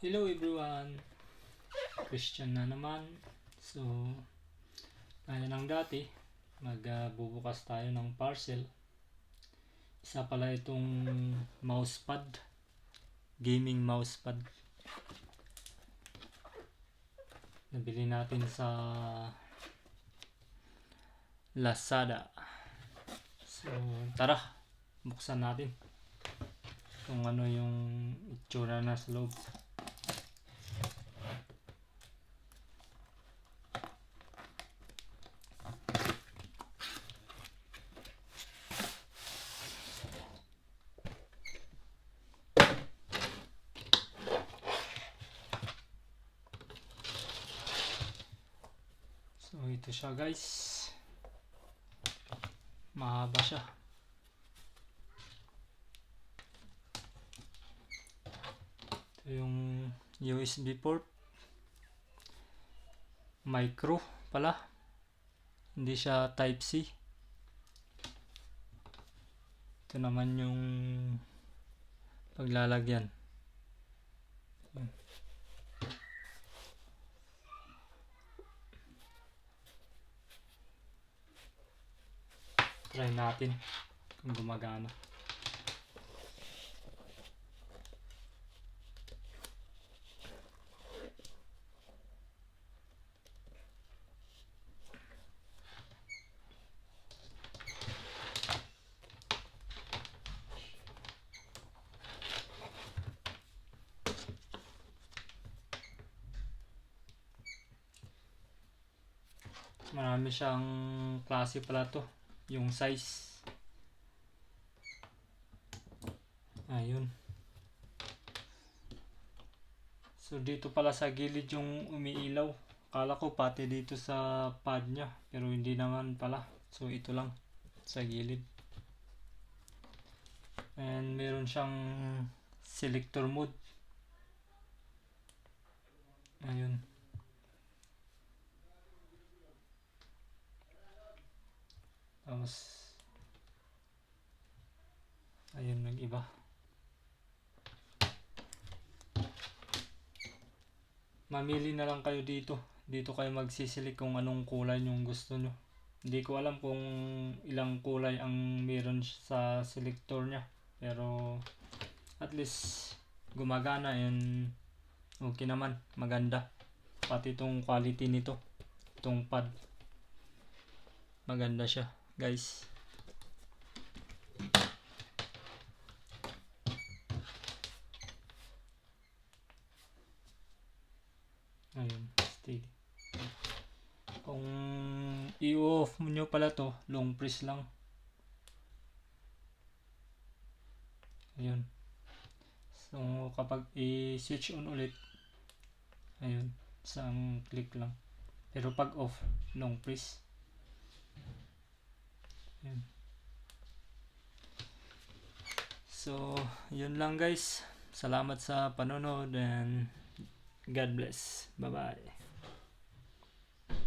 Hello everyone! Christian na naman. So, gaya ng dati, magbubukas tayo ng parcel. Isa pala itong mousepad, gaming mousepad. Nabili natin sa Lazada. So, tara, buksan natin kung ano yung itsura na sa loob. So ito siya guys, mahaba siya. Ito yung USB port, micro pala, hindi siya type C. Ito naman yung paglalagyan. Try natin kung gumagana. Marami siyang klase pala to, yung size. Ayun. So dito pala sa gilid yung umiilaw. Akala ko pati dito sa pad nya, pero hindi naman pala. So ito lang sa gilid. And meron siyang selector mode. Ayun. Tapos ayun, nag-iba. Mamili na lang kayo dito. Dito kayo magsisilik kung anong kulay yung gusto nyo. Hindi ko alam kung ilang kulay ang meron sa selector nya, pero at least gumagana and okay naman, maganda. Pati itong quality nito, itong pad, maganda siya guys. Ayun, steady. Kung i-off nyo pala to, long press lang. Ayun. So kapag i-switch on ulit, ayun, isang click lang. Pero pag off, long press. Ayun. So yun lang guys. Salamat sa panonood and God bless. Bye bye.